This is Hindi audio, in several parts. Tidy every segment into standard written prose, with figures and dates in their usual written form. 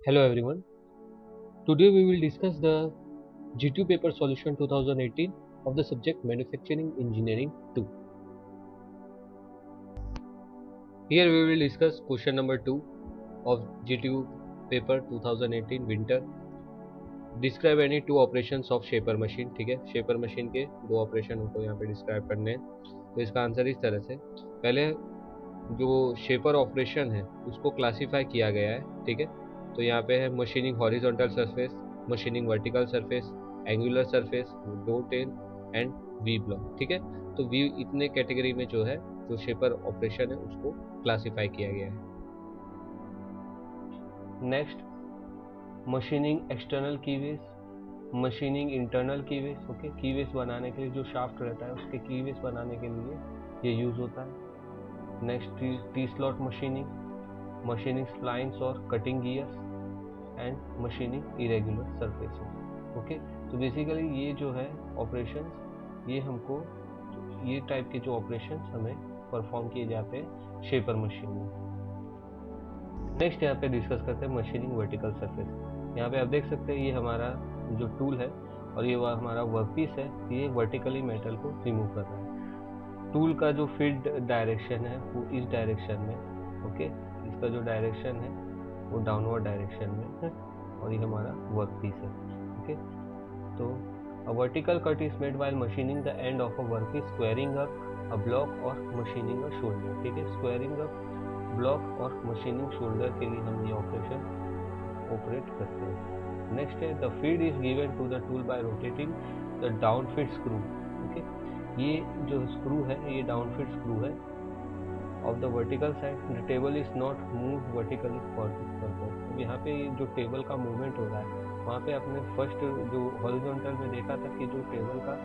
Hello everyone. Today we will discuss the G2 paper solution 2018 of the subject Manufacturing Engineering 2. Here we will discuss question number 2 of G2 paper 2018 winter. Describe any two operations of shaper machine. ठीक है, शेपर मशीन के दो ऑपरेशन हमको यहाँ पे डिस्क्राइब करने हैं. तो इसका आंसर इस तरह से, पहले जो शेपर ऑपरेशन है उसको क्लासीफाई किया गया है. ठीक है, तो यहाँ पे है machining horizontal surface, machining vertical surface, angular surface, dot in and we block. ठीक है, तो वी इतने कैटेगरी में जो है जो शेपर ऑपरेशन है उसको क्लासीफाई किया गया है. Next, machining external keyways, machining internal keyways. Okay, keyways बनाने के लिए जो शाफ्ट रहता है उसके कीवेस बनाने के लिए ये यूज़ होता है. Next, T slot machining, machining splines और cutting gears and machining irregular surfaces. Okay, तो बेसिकली ये जो है ऑपरेशंस, ये हमको ये टाइप के जो ऑपरेशंस हमें परफॉर्म किए जाते हैं शेपर मशीन में. नेक्स्ट यहाँ पे डिस्कस करते हैं मशीनिंग वर्टिकल सरफेस. यहाँ पे आप देख सकते हैं ये हमारा जो टूल है और ये हमारा वर्कपीस है, ये वर्टिकली मेटल को रिमूव कर रहा है. टूल का जो फीड डायरेक्शन है वो इस डायरेक्शन में. ओके, इसका जो डायरेक्शन है वो डाउनवर्ड डायरेक्शन में है और ये हमारा वर्कपीस है. ओके, तो a vertical cut is made while machining the end of a workpiece, squaring up a block और machining a shoulder. ठीक है, squaring up ब्लॉक और मशीनिंग शोल्डर के लिए हम ये ऑपरेशन ऑपरेट करते हैं. नेक्स्ट है the feed is given to the tool by rotating the down feed screw. Okay, ये जो स्क्रू है ये डाउन फिट स्क्रू है of the vertical side. The table is not move vertically for this purpose. अब यहाँ पे जो टेबल का मूवमेंट हो रहा है, वहाँ पे आपने फर्स्ट जो हॉरिजॉन्टल में देखा था कि जो टेबल का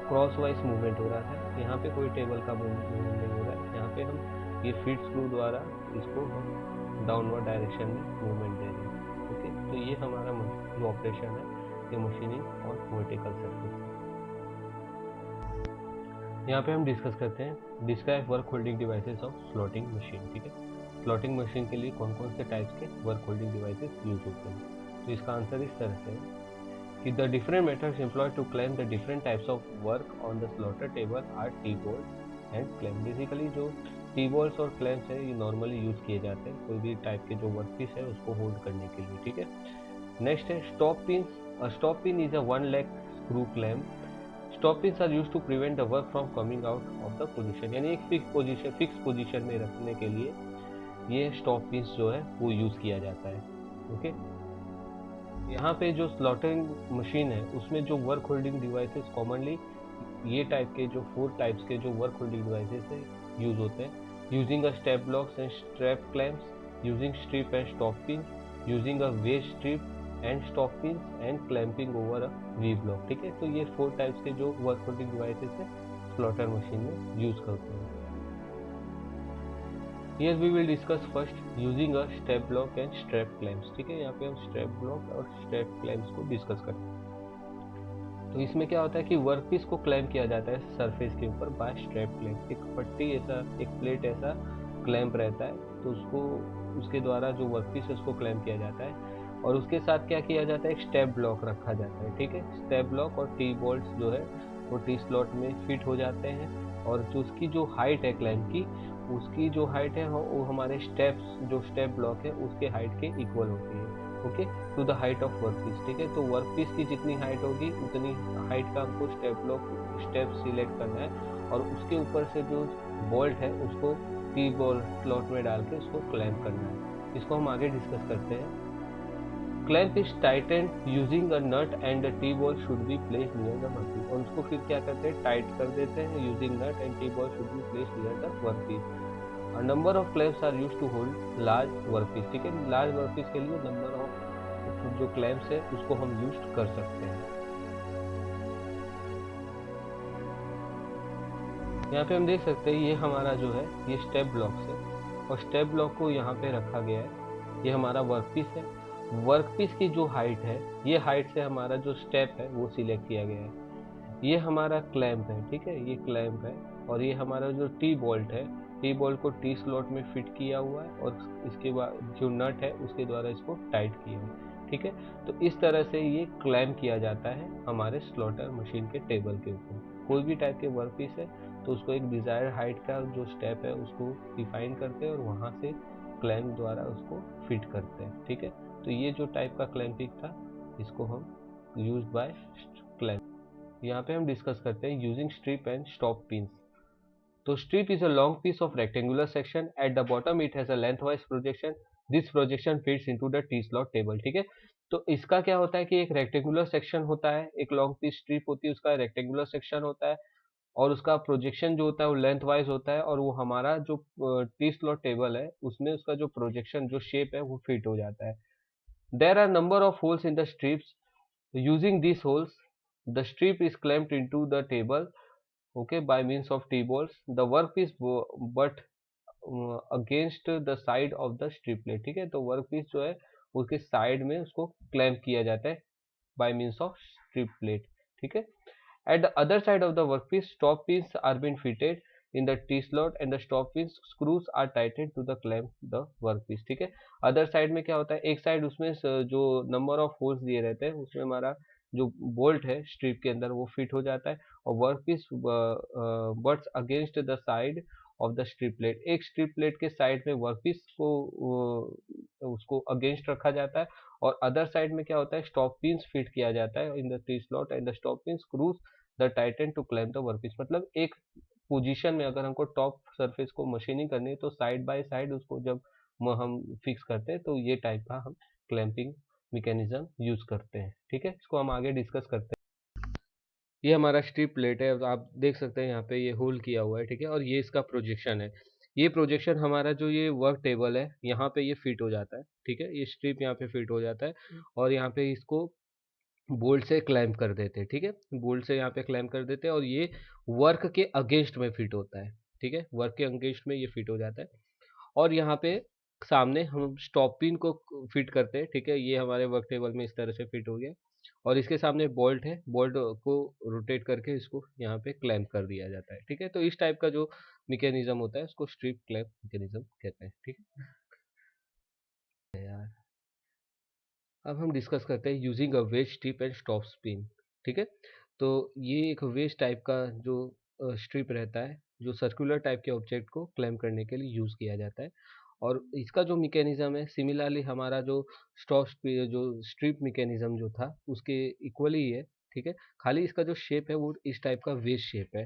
क्रॉस वाइज मूवमेंट हो रहा है, यहाँ पे कोई टेबल का मूवमेंट नहीं हो रहा है. यहाँ पे हम ये फीड स्क्रू द्वारा इसको हम डाउनवर्ड डायरेक्शन में मूवमेंट दे रहे हैं. ओके, तो ये हमारा जो ऑपरेशन है ये मशीनिंग और वर्टिकल सरफेस. यहाँ पे हम डिस्कस करते हैं describe work holding devices of slotting machine. ठीक है, स्लॉटिंग मशीन के लिए कौन कौन से टाइप्स के वर्क होल्डिंग डिवाइसेस यूज होते हैं. तो इसका आंसर इस तरह से है कि the different methods employed to clamp the different types of work on the slotter table are T bolt and clamp. Basically जो टी बॉल्स और क्लैम्प्स है ये नॉर्मली यूज़ किए जाते हैं कोई भी टाइप के जो वर्कपीस है उसको होल्ड करने के लिए. ठीक है, नेक्स्ट है stop pins. Stop pin is a one leg screw clamp. Stop pins are used to prevent the work from coming out of the position. यानी एक फिक्स पोजीशन में रखने के लिए ये स्टॉप पिन्स जो है वो यूज़ किया जाता है. ओके, यहाँ पे जो स्लॉटिंग मशीन है उसमें जो वर्क होल्डिंग डिवाइसेस कॉमनली ये टाइप के जो 4 टाइप्स के जो वर्क होल्डिंग डिवाइसेस है यूज होते हैं. Using a step blocks and strap clamps, using strip and stop pin, using a wedge strip and stop pin and clamping over a V block. ठीक है, तो ये 4 टाइप्स के जो वर्क होल्डिंग डिवाइसेस है स्लॉटर मशीन में यूज करते हैं. Here we will discuss first using a step block and strap clamps. ठीक है, यहाँ पे हम स्ट्रैप ब्लॉक और स्ट्रैप क्लैम्प्स को डिस्कस करते हैं. तो इसमें क्या होता है कि वर्कपीस को क्लैम्प किया जाता है सरफेस के ऊपर बाय स्ट्रैप क्लैम्प. एक पट्टी ऐसा, एक प्लेट ऐसा क्लैम्प रहता है, तो उसको उसके द्वारा जो वर्कपीस है उसको क्लैम्प किया जाता है. और उसके साथ क्या किया जाता है, एक स्टेप ब्लॉक रखा जाता है. ठीक है, स्टेप ब्लॉक और टी बोल्ट्स जो है वो टी स्लॉट में फिट हो जाते हैं. और जो उसकी जो हाइट है क्लैम्प की, उसकी जो हाइट है वो हमारे स्टेप्स जो स्टेप ब्लॉक है उसके हाइट के इक्वल होती है. Okay, to the height of workpiece. ठीक है, तो वर्कपीस की जितनी हाइट होगी उतनी हाइट का हमको स्टेप सिलेक्ट करना है और उसके ऊपर से जो बोल्ट है उसको टी बोल्ट स्लॉट में डाल के उसको क्लैम्प करना है. इसको हम आगे डिस्कस करते हैं. Clamp is tightened using a nut and the T bolt should be placed near the workpiece. और उसको फिर क्या करते हैं, टाइट कर देते हैं using nut and T bolt should be placed near the workpiece. A number of clamps are used to hold large workpiece. ठीक है, लार्ज वर्कपीस के लिए नंबर ऑफ जो क्लैम्प्स है उसको हम यूज कर सकते हैं. यहाँ पे हम देख सकते हैं ये हमारा जो है ये स्टेप ब्लॉक्स है और स्टेप ब्लॉक को यहाँ पे रखा गया है. ये हमारा वर्कपीस है. वर्कपीस की जो हाइट है ये हाइट से हमारा जो स्टेप है वो सिलेक्ट किया गया है. ये हमारा क्लैम्प है. ठीक है, ये क्लैम्प है और ये हमारा जो टी बोल्ट है टी बोल्ट को टी स्लॉट में फिट किया हुआ है और इसके बाद जो नट है उसके द्वारा इसको टाइट किया है, ठीक है। तो इस तरह से ये क्लैम्प किया जाता है हमारे स्लॉटर मशीन के टेबल के ऊपर। कोई भी टाइप के वर्क पीस है तो उसको एक डिजायर्ड हाइट का जो स्टेप है उसको डिफाइन करते हैं और वहाँ से क्लैम्प द्वारा उसको फिट करते हैं, ठीक है। तो ये जो टाइप का क्लैम्पिंग था इसको हम यूज बाय क्लैम्प। यहाँ पे हम डिस्कस करते हैं using strip and stop pins. तो strip is a long piece of rectangular section. At the bottom it has a lengthwise projection. This projection fits into the T-slot table. ठीक है, तो इसका क्या होता है कि एक रेक्टेंगुलर सेक्शन होता है, एक लॉन्ग पीस स्ट्रिप होती है, उसका रेक्टेंगुलर सेक्शन होता है और उसका प्रोजेक्शन जो होता है वो लेंथ वाइज होता है और वो हमारा जो टी स्लॉट टेबल है उसमें उसका जो प्रोजेक्शन जो शेप है वो फिट हो जाता है। There are number of holes in the strips. Using this holes the strip is clamped into the table, okay, by means of T-bolts. The workpiece but against the side of the striplet, ठीक है। तो वर्कपीस जो है उसके साइड में उसको क्लैम्प किया जाता है बाय मींस ऑफ स्ट्रिपलेट, ठीक है। At the other side of the workpiece stop pins are been fitted in the T slot and the stop pins screws are टाइटेड to the clamp the workpiece, ठीक है। अदर साइड में क्या होता है, एक साइड उसमें जो नंबर ऑफ होल्स दिए रहते हैं उसमें हमारा जो बोल्ट है स्ट्रिप के अंदर वो फिट हो जाता है और workpiece butts against the side of the strip plate. एक स्ट्रिप प्लेट के साइड में वर्कपीस को उसको अगेंस्ट रखा जाता है और अदर साइड में क्या होता है स्टॉप पिन्स फिट किया जाता है in the T slot and the stop pin screws the tighten to clamp the workpiece. मतलब एक पोजीशन में अगर हमको टॉप सरफेस को मशीनिंग करनी है तो साइड बाय साइड उसको जब हम फिक्स करते हैं तो ये टाइप का हम क्लैंपिंग मैकेनिज्म यूज करते हैं, ठीक है। इसको हम आगे डिस्कस करते हैं। ये हमारा स्ट्रिप प्लेट है, आप देख सकते हैं यहाँ पे ये होल किया हुआ है, ठीक है। और ये इसका प्रोजेक्शन है, ये प्रोजेक्शन हमारा जो ये वर्क टेबल है यहाँ पे ये फिट हो जाता है, ठीक है। ये स्ट्रिप यहाँ पे फिट हो जाता है और यहाँ पे इसको बोल्ट से क्लैम्प कर देते हैं, ठीक है। बोल्ट से यहाँ पे क्लैम्प कर देते हैं और ये वर्क के अगेंस्ट में फिट होता है, ठीक है। वर्क के अगेंस्ट में ये फिट हो जाता है और यहाँ पे सामने हम स्टॉप पिन को फिट करते हैं, ठीक है। ये हमारे वर्क टेबल में इस तरह से फिट हो गया और इसके सामने बोल्ट है, बोल्ट को रोटेट करके इसको यहाँ पे क्लैम्प कर दिया जाता है, ठीक है। तो इस टाइप का जो मैकेनिज्म होता है उसको स्ट्रिप क्लैम्प मैकेनिज्म कहते हैं, ठीक है यार। अब हम डिस्कस करते हैं using a wedge strip and stop spin, ठीक है। तो ये एक वेज टाइप का जो स्ट्रिप रहता है जो सर्कुलर टाइप के ऑब्जेक्ट को क्लैम्प करने के लिए यूज़ किया जाता है और इसका जो मैकेनिज्म है सिमिलरली हमारा जो जो स्ट्रिप मैकेनिज्म जो था उसके इक्वली ही है, ठीक है। खाली इसका जो शेप है वो इस टाइप का वेज शेप है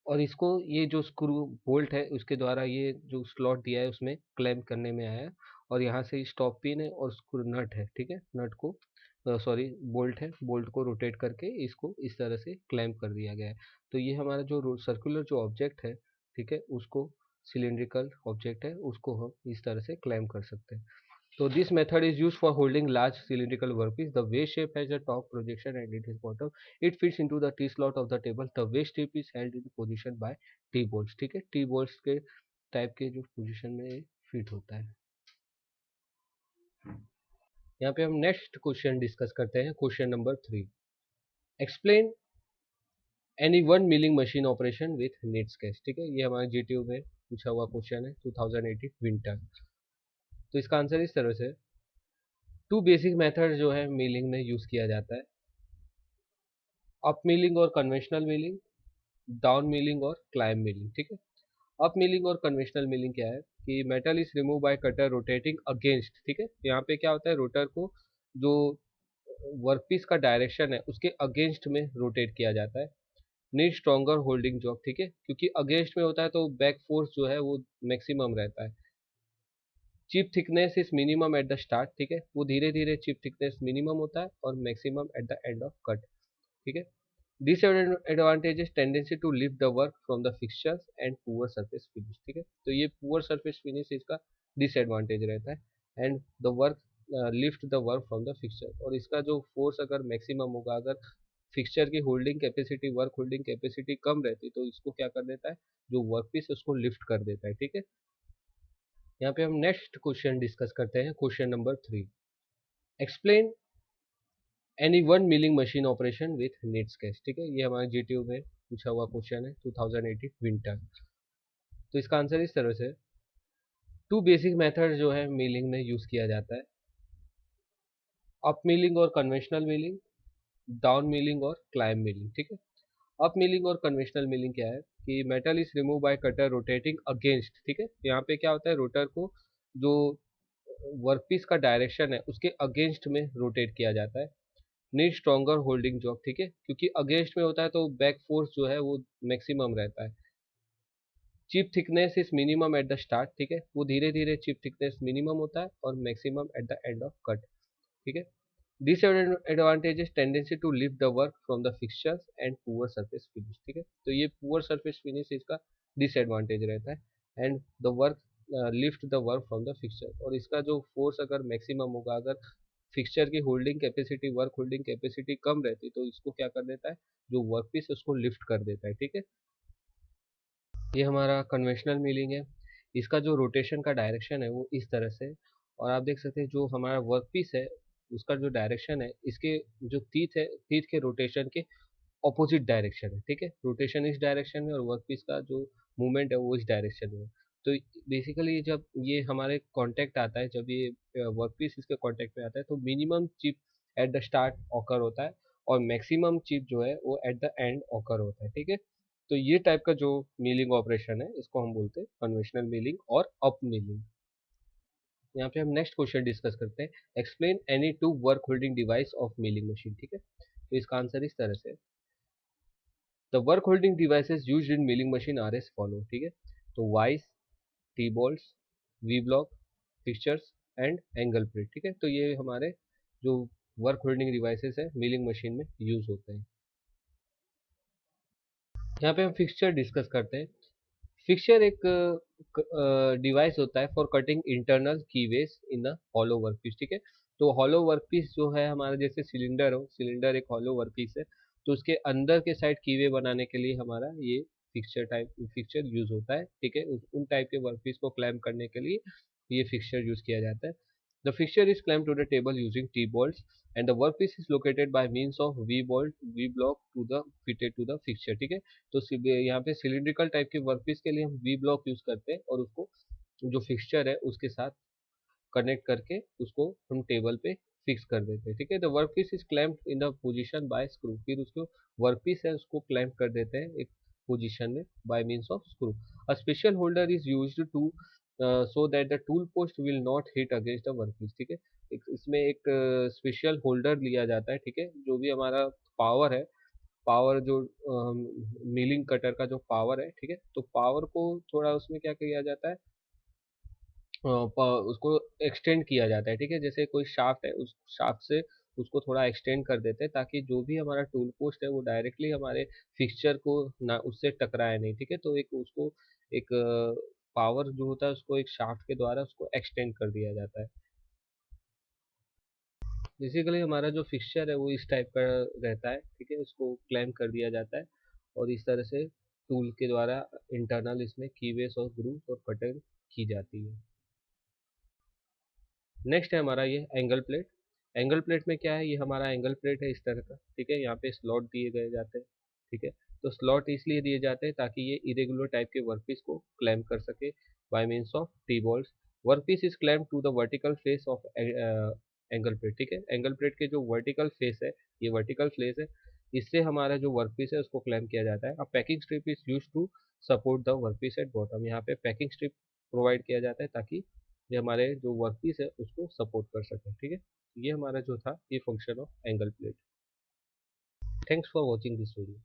और इसको ये जो स्क्रू बोल्ट है उसके द्वारा ये जो स्लॉट दिया है उसमें क्लैम्प करने में आया है और यहाँ से स्टॉप पिन है और स्क्रू नट है, ठीक है। नट को सॉरी बोल्ट है, बोल्ट को रोटेट करके इसको इस तरह से क्लैम्प कर दिया गया है। तो ये हमारा जो सर्कुलर जो ऑब्जेक्ट है, ठीक है, उसको सिलिंड्रिकल ऑब्जेक्ट है उसको हम इस तरह से क्लैम्प कर सकते हैं। So this method is used for holding large cylindrical workpiece. The waist shape has a top projection and it is bottom. It fits into the T slot of the table. The waist strip is held in position by T bolts. ठीक है, T bolts के टाइप के जो पोजीशन में फिट होता है। यहाँ पे हम नेक्स्ट क्वेश्चन डिस्कस करते हैं, question number 3। Explain any one milling machine operation with need sketch, ठीक है। ये हमारे जीटीयू में पूछा हुआ क्वेश्चन है 2018 विंटर। तो इसका आंसर इस तरह से, टू बेसिक मेथड जो है मिलिंग में यूज किया जाता है, अप मिलिंग और कन्वेंशनल मिलिंग, डाउन मिलिंग और क्लाइंब मिलिंग, ठीक है। अप मिलिंग और कन्वेंशनल मिलिंग क्या है कि metal is remove by cutter rotating against, ठीक है। यहाँ पे क्या होता है रोटर को जो वर्कपीस का डायरेक्शन है उसके अगेंस्ट में रोटेट किया जाता है। नीड स्ट्रॉन्गर होल्डिंग जॉब, ठीक है, क्योंकि अगेंस्ट में होता है तो बैक फोर्स जो है वो मैक्सिमम रहता है। Chip thickness is minimum at the start, ठीक है, वो धीरे धीरे चिप थिकनेस मिनिमम होता है और maximum at the end of cut, ठीक है। Disadvantages tendency to lift the work from the fixtures and poor surface finish, ठीक है। तो ये poor surface finish इसका डिसएडवांटेज रहता है and the work lift the work from the fixture. और इसका जो फोर्स अगर मैक्सिमम होगा, अगर फिक्सचर की holding capacity work holding capacity कम रहती तो इसको क्या कर देता है जो वर्क पीस उसको लिफ्ट कर देता है, ठीक है। यहाँ पे हम नेक्स्ट क्वेश्चन डिस्कस करते हैं, question number 3। Explain any one milling machine operation with need sketch, ठीक है। ये हमारे जीटीयू में पूछा हुआ क्वेश्चन है 2018 विंटर। तो इसका आंसर इस तरह से, टू बेसिक मेथड जो है मिलिंग में यूज किया जाता है, अप मिलिंग और कन्वेंशनल मिलिंग, डाउन मिलिंग और क्लाइंब मिलिंग। ठीक है, अप मिलिंग और कन्वेंशनल मिलिंग क्या है कि metal is remove by cutter rotating against. ठीक है, यहाँ पे क्या होता है, रोटर को जो वर्कपीस का डायरेक्शन है उसके अगेंस्ट में रोटेट किया जाता है। Need stronger holding job. ठीक है, क्योंकि अगेंस्ट में होता है तो बैक फोर्स जो है वो मैक्सिमम रहता है। Chip thickness is minimum at the start. ठीक है, वो धीरे धीरे चिप थिकनेस मिनिमम होता है और maximum at the end of cut. ठीक है, disadvantages tendency to lift the work from the fixtures and poor surface finish। ठीक है, तो ये poor surface finish इसका डिसएडवांटेज रहता है। And the work lift the work from the fixture, और इसका जो फोर्स अगर मैक्सिमम होगा, अगर फिक्सचर की holding capacity, work holding capacity कम रहती तो इसको क्या कर देता है, जो वर्क पीस उसको लिफ्ट कर देता है। ठीक है, ये हमारा कन्वेंशनल मिलिंग है। इसका जो रोटेशन का डायरेक्शन है वो इस तरह से, और आप देख सकते हैं जो हमारा वर्क पीस है उसका जो डायरेक्शन है, इसके जो तीथ है, तीथ के रोटेशन के ऑपोजिट डायरेक्शन है। ठीक है, रोटेशन इस डायरेक्शन में और वर्क पीस का जो मूवमेंट है वो इस डायरेक्शन में है। तो बेसिकली जब ये हमारे कांटेक्ट आता है, जब ये वर्क पीस इसके कांटेक्ट में आता है तो minimum chip at the start occur होता है और मैक्सिमम चिप जो है वो एट द एंड ऑकर होता है। ठीक है, तो ये टाइप का जो मिलिंग ऑपरेशन है इसको हम बोलते हैं कन्वेंशनल मिलिंग और अप मिलिंग। यहाँ पे हम नेक्स्ट क्वेश्चन डिस्कस करते हैं, explain any two work holding device of milling machine. ठीक है, तो इसका आंसर इस तरह से, the work holding devices used in milling machine are as follow. ठीक है, तो vise, T bolts, V block, fixtures and angle plate. ठीक है, तो ये हमारे जो वर्क होल्डिंग डिवाइसेस है मिलिंग मशीन में यूज होते हैं। यहाँ पे हम फिक्सचर डिस्कस करते हैं। फिक्सचर एक डिवाइस होता है for cutting internal keyway in a hollow workpiece. ठीक है, तो हॉलो वर्कपीस जो है हमारा, जैसे सिलेंडर हो, सिलेंडर एक हॉलो वर्कपीस है, तो उसके अंदर के साइड कीवे बनाने के लिए हमारा ये फिक्सचर यूज होता है। ठीक है, उन टाइप के वर्कपीस को क्लैम्प करने के लिए ये फिक्सचर यूज किया जाता है। The fixture is clamp to the table using T bolts and the workpiece is located by means of V bolt V block to the fitted to the fixture. ठीक है, तो यहाँ पे सिलिंड्रिकल टाइप के वर्कपीस के लिए हम वी ब्लॉक यूज करते हैं और उसको जो फिक्सचर है उसके साथ कनेक्ट करके उसको हम टेबल पे फिक्स कर देते हैं। ठीक है, the workpiece is clamped in the position by screw, फिर उसको वर्कपीस है उसको क्लैम्प कर देते हैं एक पोजीशन में by means of screw. A special holder is used to so that the tool post will not hit against the workpiece. ठीक है, इसमें एक स्पेशल होल्डर लिया जाता है। ठीक है, जो भी हमारा पावर है, पावर जो मिलिंग कटर का जो पावर है, ठीक है, तो पावर को थोड़ा उसमें क्या किया जाता है, उसको एक्सटेंड किया जाता है। ठीक है, जैसे कोई शाफ्ट है, उस शाफ्ट से उसको थोड़ा एक्सटेंड कर देते हैं ताकि जो भी हमारा टूल पोस्ट है वो डायरेक्टली हमारे फिक्सचर को ना उससे टकराए नहीं। ठीक है, तो एक उसको एक पावर जो होता है उसको एक शाफ्ट के द्वारा उसको एक्सटेंड कर दिया जाता है। बेसिकली हमारा जो फिक्सचर है वो इस टाइप का रहता है। ठीक है, उसको क्लैम्प कर दिया जाता है और इस तरह से टूल के द्वारा इंटरनल इसमें कीवेस और ग्रूव और कटर की जाती है। नेक्स्ट है हमारा ये एंगल प्लेट। एंगल प्लेट में क्या है, ये हमारा एंगल प्लेट है इस तरह का। ठीक है, यहाँ पे स्लॉट दिए गए जाते हैं। ठीक है, तो स्लॉट इसलिए दिए जाते हैं ताकि ये इरेगुलर टाइप के वर्कपीस को क्लैम्प कर सके by means of T bolts. Workpiece is clamp to the vertical face of angle plate. ठीक है, एंगल प्लेट के जो वर्टिकल फेस है, ये वर्टिकल फेस है, इससे हमारा जो वर्कपीस है उसको क्लैम्प किया जाता है। अब packing strip is use to support the workpiece at bottom. यहाँ पे पैकिंग स्ट्रिप प्रोवाइड किया जाता है ताकि ये हमारे जो वर्कपीस है उसको सपोर्ट कर सके। ठीक है, ये हमारा जो था ये function of angle plate. Thanks for watching this video.